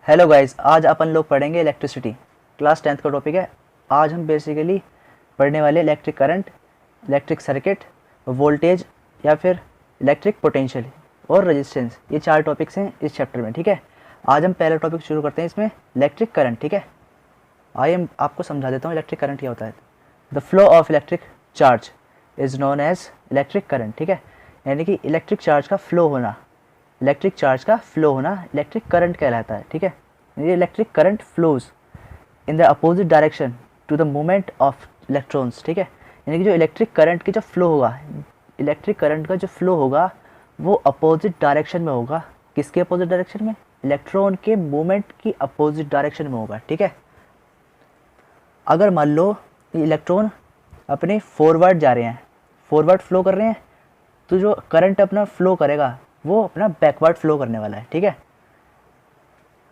Hello guys, आज अपन लोग पढ़ेंगे इलेक्ट्रिसिटी। क्लास 10th का टॉपिक है। आज हम बेसिकली पढ़ने वाले electric current, electric circuit, voltage या फिर इलेक्ट्रिक पोटेंशियल और रेजिस्टेंस। ये 4 टॉपिक्स हैं इस चैप्टर में। ठीक है, आज हम पहला टॉपिक शुरू करते हैं इसमें, इलेक्ट्रिक करंट। ठीक है, आइए हम आपको समझा देता हूँ इलेक्ट्रिक करंट क्या होता है। The flow of electric charge is known as electric current. ठीक है, यानी कि इलेक्ट्रिक चार्ज का फ्लो होना, इलेक्ट्रिक चार्ज का फ्लो होना इलेक्ट्रिक करंट कहलाता है। ठीक है, ये electric current flows in the opposite direction to the movement of electrons. ठीक है, यानी कि जो इलेक्ट्रिक करंट की जो फ्लो होगा, इलेक्ट्रिक करंट का जो फ्लो होगा वो अपोजिट डायरेक्शन में होगा। किसके अपोजिट डायरेक्शन में? इलेक्ट्रॉन के मूवमेंट की अपोजिट डायरेक्शन में होगा। ठीक है, अगर मान लो इलेक्ट्रॉन अपने फॉरवर्ड जा रहे हैं, फॉरवर्ड फ्लो कर रहे हैं, तो जो करंट अपना फ्लो करेगा वो अपना बैकवर्ड फ्लो करने वाला है। ठीक है,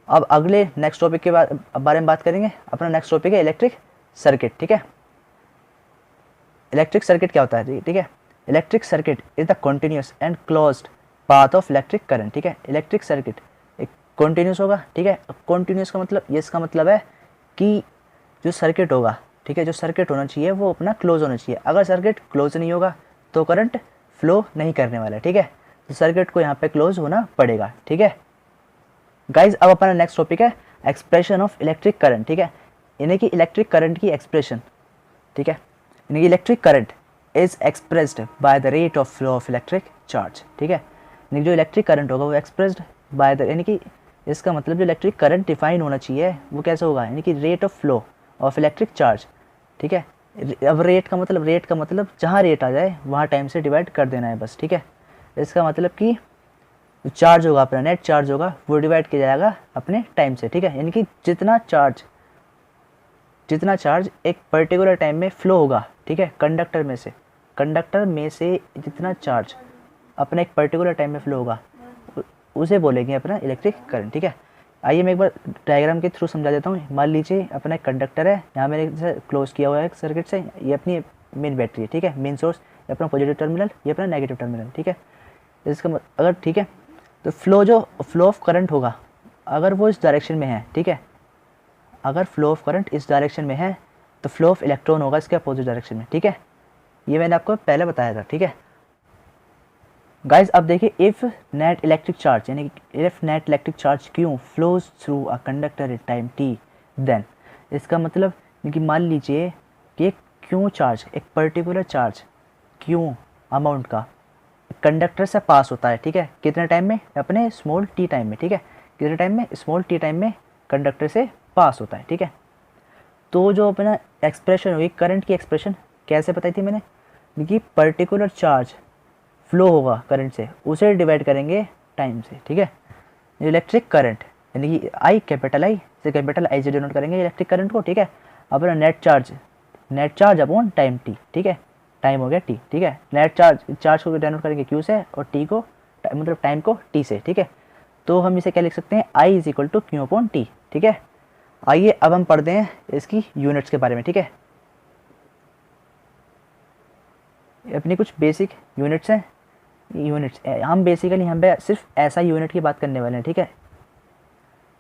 अब अगले नेक्स्ट टॉपिक के बारे में बात करेंगे। अपना नेक्स्ट टॉपिक है इलेक्ट्रिक सर्किट। ठीक है, इलेक्ट्रिक सर्किट क्या होता है? ठीक है, electric circuit is the continuous and closed path of electric current. ठीक है, इलेक्ट्रिक सर्किट एक कंटिन्यूअस होगा। ठीक है, कंटिन्यूअस का मतलब, ये इसका मतलब है कि जो सर्किट होगा, ठीक है, जो सर्किट होना चाहिए वो अपना क्लोज होना चाहिए। अगर सर्किट क्लोज नहीं होगा तो करंट फ्लो नहीं करने वाला है। ठीक है, तो सर्किट को यहाँ पे क्लोज होना पड़ेगा। ठीक है गाइज, अब अपना नेक्स्ट टॉपिक है एक्सप्रेशन ऑफ इलेक्ट्रिक करंट। ठीक है, यानी कि इलेक्ट्रिक करंट की एक्सप्रेशन। ठीक है, यानी कि electric current is expressed by the rate of flow of electric charge. ठीक है, यानी जो इलेक्ट्रिक करंट होगा वो एक्सप्रेस्ड बाय द, यानी कि इसका मतलब जो इलेक्ट्रिक करंट डिफाइन होना चाहिए वो कैसे होगा? यानी कि rate of flow of electric charge. ठीक है, अब रेट का मतलब जहाँ रेट आ जाए वहाँ टाइम से डिवाइड कर देना है बस। ठीक है, इसका मतलब कि चार्ज होगा, अपना नेट चार्ज होगा, वो डिवाइड किया जाएगा अपने टाइम से। ठीक है, यानी कि जितना चार्ज एक पर्टिकुलर टाइम में फ्लो होगा, ठीक है, कंडक्टर में से जितना चार्ज अपने एक पर्टिकुलर टाइम में फ्लो होगा उसे बोलेंगे अपना इलेक्ट्रिक करंट। ठीक है, आइए मैं एक बार डायग्राम के थ्रू समझा देता हूँ। मान लीजिए अपना एक कंडक्टर है, यहाँ मैंने इसे क्लोज किया हुआ है सर्किट से। ये अपनी मेन बैटरी है। ठीक है, मेन सोर्स, ये अपना पॉजिटिव टर्मिनल, ये अपना नेगेटिव टर्मिनल। ठीक है, इसका अगर, ठीक है, तो फ्लो ऑफ करंट होगा अगर वो इस डायरेक्शन में है। ठीक है, अगर फ्लो ऑफ करंट इस डायरेक्शन में है तो फ्लो ऑफ इलेक्ट्रॉन होगा इसके अपोजिट डायरेक्शन में। ठीक है, ये मैंने आपको पहले बताया था। ठीक है गाइज, अब देखिए, इफ़ नेट इलेक्ट्रिक चार्ज, यानी कि if net electric charge Q flows through a conductor at time T, then इसका मतलब कि मान लीजिए कि एक क्यू चार्ज, एक पर्टिकुलर चार्ज क्यू अमाउंट का कंडक्टर से पास होता है। ठीक है, कितने टाइम में? अपने स्मॉल टी टाइम में। ठीक है, कितने टाइम में? स्मॉल टी टाइम में कंडक्टर से पास होता है। ठीक है, तो जो अपना एक्सप्रेशन हुई करंट की, एक्सप्रेशन कैसे बताई थी मैंने? कि पर्टिकुलर चार्ज फ्लो होगा करंट से, उसे डिवाइड करेंगे टाइम से। ठीक है, इलेक्ट्रिक करंट यानी कि आई, कैपिटल आई से कैपिटल आई से डिनोट करेंगे इलेक्ट्रिक करंट को। ठीक है, अपना net charge upon time T. ठीक है, टाइम हो गया टी। ठीक है, नेट चार्ज को डिनोट करेंगे क्यू से और टी को, मतलब टाइम को टी से। ठीक है, तो हम इसे क्या लिख सकते हैं? I is equal to Q upon T. ठीक है, आइए अब हम पढ़ते हैं इसकी यूनिट्स के बारे में। ठीक है, अपनी कुछ बेसिक यूनिट्स हैं। हम बेसिकली यहाँ पे सिर्फ ऐसा यूनिट की बात करने वाले हैं। ठीक है,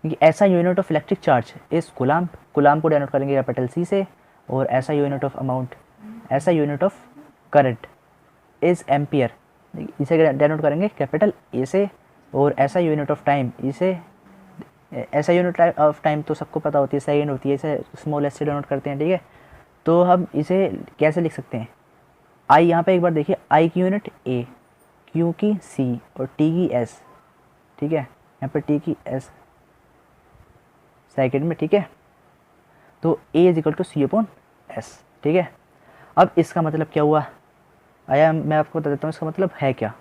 क्योंकि ऐसा यूनिट ऑफ इलेक्ट्रिक चार्ज इस कुलाम को डिनोट करेंगे कैपिटल सी से, और ऐसा यूनिट ऑफ अमाउंट, ऐसा unit of current is ampere, इसे डिनोट करेंगे कैपिटल ए से, और ऐसा यूनिट ऑफ टाइम, इसे, ऐसा यूनिट ऑफ टाइम तो सबको पता होती है, सेकेंड होती है, इसे स्मॉल एस से डिनोट करते हैं। ठीक है, तो हम इसे कैसे लिख सकते हैं? आई, यहाँ पे एक बार देखिए, आई की यूनिट ए, क्यू की सी और टी की एस। ठीक है, यहाँ पे टी की एस सेकेंड में। ठीक है, तो A is equal to C upon S. ठीक है, अब इसका मतलब क्या हुआ? आया, मैं आपको बता देता हूँ इसका मतलब है क्या।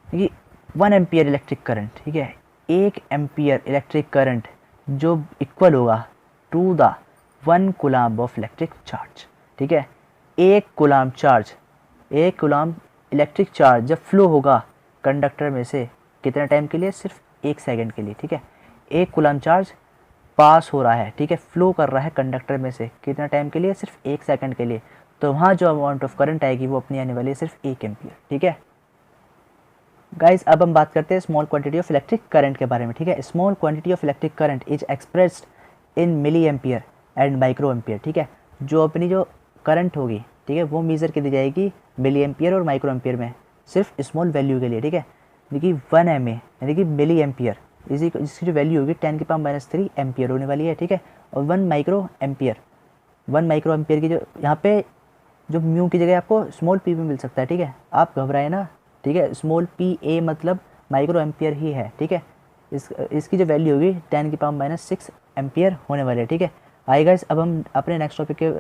कि 1 एम्पियर इलेक्ट्रिक करंट, ठीक है, 1 एम्पियर इलेक्ट्रिक करंट जो इक्वल होगा to the 1 coulomb of electric charge. ठीक है, 1 कूलम्ब इलेक्ट्रिक चार्ज जब फ्लो होगा कंडक्टर में से, कितने टाइम के लिए? सिर्फ 1 सेकेंड के लिए। ठीक है, 1 कूलम्ब चार्ज पास हो रहा है, ठीक है, फ्लो कर रहा है कंडक्टर में से, कितना टाइम के लिए? सिर्फ 1 सेकेंड के लिए। तो वहाँ जो अमाउंट ऑफ करंट आएगी वो अपनी आने वाली है सिर्फ 1 एम्पियर। ठीक है, गाइस अब हम बात करते हैं small quantity of electric current के बारे में, ठीक है। Small quantity of electric current is expressed in milli ampere and micro ampere, ठीक है। जो अपनी जो करंट होगी, ठीक है, वो मेज़र की दी जाएगी मिली एम्पियर और माइक्रो एम्पियर में, सिर्फ स्मॉल वैल्यू के लिए, ठीक है। देखिए 1 MA यानी कि मिली एम्पियर इसकी जो वैल्यू होगी 10⁻³ एम्पियर होने वाली है, ठीक है। और 1 माइक्रो एम्पियर की जो यहाँ पे जो म्यू की जगह आपको स्मॉल p भी मिल सकता है, ठीक है। आप घबराए ना, ठीक है। स्मॉल PA मतलब माइक्रो एम्पियर ही है, ठीक है। इसकी जो वैल्यू होगी 10⁻⁶ एम्पियर होने वाली है, ठीक है। आइए गाइस अब हम अपने नेक्स्ट टॉपिक के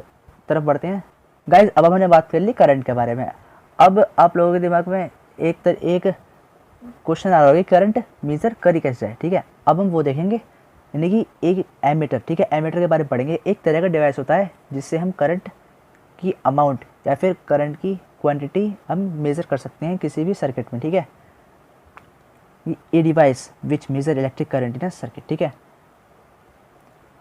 तरफ बढ़ते हैं। गाइस अब हमने बात कर ली करंट के बारे में। अब आप लोगों के दिमाग में एक क्वेश्चन आ रहा होगा, करंट मेजर करी कैसे जाए, ठीक है। अब हम वो देखेंगे, यानी कि एक एमीटर, ठीक है, एमीटर के बारे में पढ़ेंगे। एक तरह का डिवाइस होता है जिससे हम करंट की अमाउंट या फिर करंट की क्वांटिटी हम मेज़र कर सकते हैं किसी भी सर्किट में, ठीक है। A device which measure electric current in a circuit, ठीक है।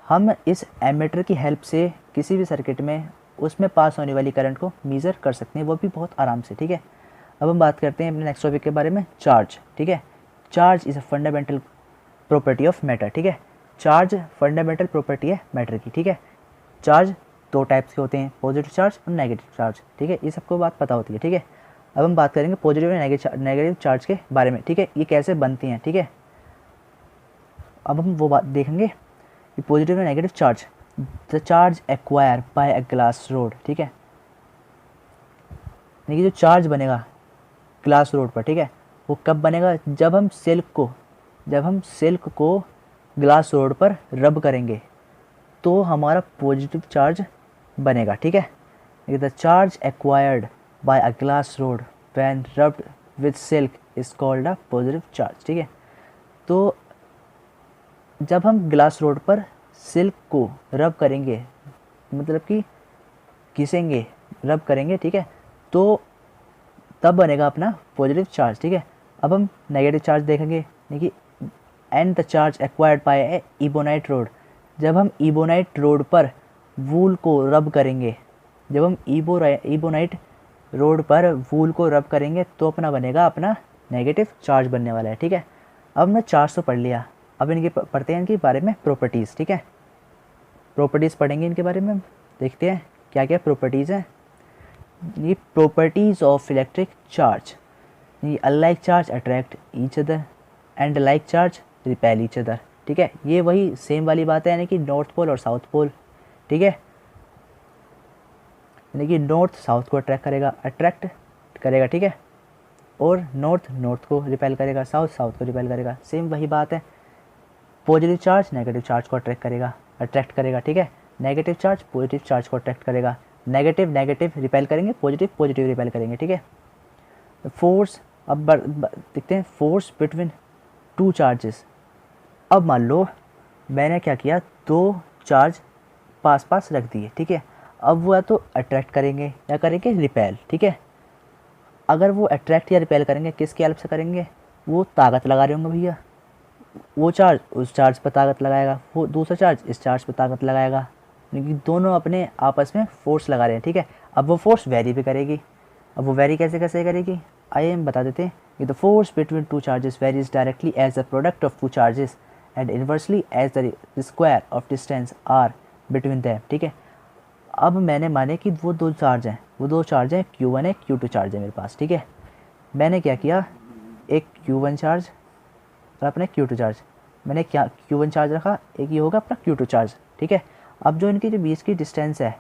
हम इस एमीटर की हेल्प से किसी भी सर्किट में उसमें पास होने वाली करंट को मेज़र कर सकते हैं, वो भी बहुत आराम से, ठीक है। अब हम बात करते हैं अपने नेक्स्ट टॉपिक के बारे में, चार्ज, ठीक है। Charge is a fundamental property of matter, ठीक है। चार्ज फंडामेंटल प्रॉपर्टी है मैटर की, ठीक है। चार्ज 2 टाइप्स के होते हैं, पॉजिटिव चार्ज और नेगेटिव चार्ज, ठीक है। ये सबको बात पता होती है, ठीक है। अब हम बात करेंगे पॉजिटिव और नेगेटिव चार्ज के बारे में, ठीक है। ये कैसे बनती हैं, ठीक है। अब हम वो बात देखेंगे कि पॉजिटिव और negative charge, the charge acquire by a glass rod, ठीक है। यानी कि जो चार्ज बनेगा ग्लास रोड पर, ठीक है, वो कब बनेगा, जब हम सिल्क को ग्लास रोड पर रब करेंगे तो हमारा पॉजिटिव चार्ज बनेगा, ठीक है। The charge acquired by a glass road when rubbed with silk is called a positive charge, ठीक है। तो जब हम ग्लास रोड पर सिल्क को रब करेंगे, मतलब कि घिसेंगे, रब करेंगे, ठीक है, तो तब बनेगा अपना पॉजिटिव चार्ज, ठीक है। अब हम नेगेटिव चार्ज देखेंगे, यानी कि and the charge acquired by A ebonite rod, जब हम इबोनाइट रोड पर वूल को रब करेंगे, जब हम इबोनाइट रोड पर वूल को रब करेंगे तो अपना बनेगा अपना नेगेटिव चार्ज बनने वाला है, ठीक है। अब हमने चार्ज तो पढ़ लिया, अब इनके पढ़ते हैं इनके बारे में प्रॉपर्टीज़, ठीक है। प्रॉपर्टीज़ पढ़ेंगे इनके बारे में, देखते हैं क्या क्या प्रॉपर्टीज़ हैं। ये प्रॉपर्टीज़ ऑफ इलेक्ट्रिक चार्ज, ये unlike charge attract each other and like charge repel each other, ठीक है। ये वही सेम वाली बात है, यानी कि नॉर्थ पोल और साउथ पोल, ठीक है। यानी कि नॉर्थ साउथ को अट्रैक्ट करेगा, ठीक है, और नॉर्थ को रिपेल करेगा, साउथ को रिपेल करेगा, सेम वही बात है। पॉजिटिव चार्ज नेगेटिव चार्ज को अट्रैक्ट करेगा, ठीक है। नेगेटिव चार्ज पॉजिटिव चार्ज को अट्रैक्ट करेगा, नेगेटिव रिपेल करेंगे, पॉजिटिव रिपेल करेंगे, ठीक है। फोर्स, अब देखते हैं फोर्स बिटवीन 2 चार्जेस। अब मान लो मैंने क्या किया, 2 चार्ज पास रख दिए, ठीक है। अब वो या तो अट्रैक्ट करेंगे या करेंगे रिपेल, ठीक है। अगर वो अट्रैक्ट या रिपेल करेंगे किसकी हेल्प से करेंगे, वो ताकत लगा रहे होंगे भैया, वो चार्ज उस चार्ज पर ताकत लगाएगा, वो दूसरा चार्ज इस चार्ज पर ताकत लगाएगा, लेकिन दोनों अपने आपस में फोर्स लगा रहे हैं, ठीक है। अब वो फोर्स वेरी भी करेगी, अब वो वेरी कैसे करेगी, आइए हम बता देते हैं कि the force between 2 charges varies directly as the product of 2 charges and inversely as the square of distance R between them, ठीक है। अब मैंने माने कि वो 2 चार्ज हैं, Q1 है Q2 चार्ज है मेरे पास, ठीक है। मैंने क्या किया, एक Q1 चार्ज और अपने Q2 चार्ज, मैंने क्या Q1 चार्ज रखा, एक ये होगा अपना Q2 चार्ज, ठीक है। अब जो इनकी जो बीच की डिस्टेंस है,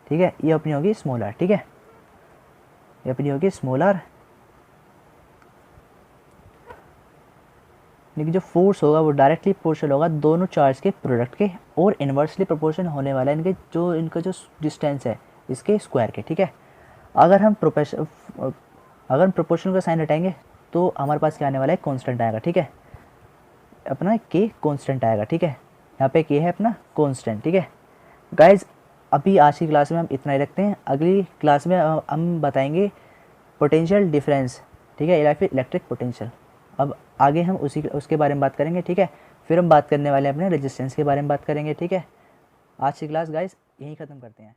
ठीक है, ये अपनी होगी स्मॉल आर, ठीक है, ये अपनी होगी स्मॉल आर। लेकिन जो फोर्स होगा वो डायरेक्टली प्रोपोर्शनल होगा दोनों चार्ज के प्रोडक्ट के, और इन्वर्सली प्रोपोर्शनल होने वाला है इनका जो डिस्टेंस है इसके स्क्वायर के, ठीक है। अगर हम प्रोपोर्शनल का साइन हटाएंगे तो हमारे पास क्या आने वाला है, कांस्टेंट आएगा, ठीक है, अपना के कांस्टेंट आएगा, ठीक है। यहाँ पे के है अपना कांस्टेंट, ठीक है। गाइज अभी आज की क्लास में हम इतना ही रखते हैं, अगली क्लास में हम बताएंगे पोटेंशियल डिफरेंस, ठीक है, या फिर इलेक्ट्रिक पोटेंशियल। अब आगे हम उसके बारे में बात करेंगे, ठीक है। फिर हम बात करने वाले अपने रेजिस्टेंस के बारे में बात करेंगे, ठीक है। आज की क्लास गाइस यहीं ख़त्म करते हैं।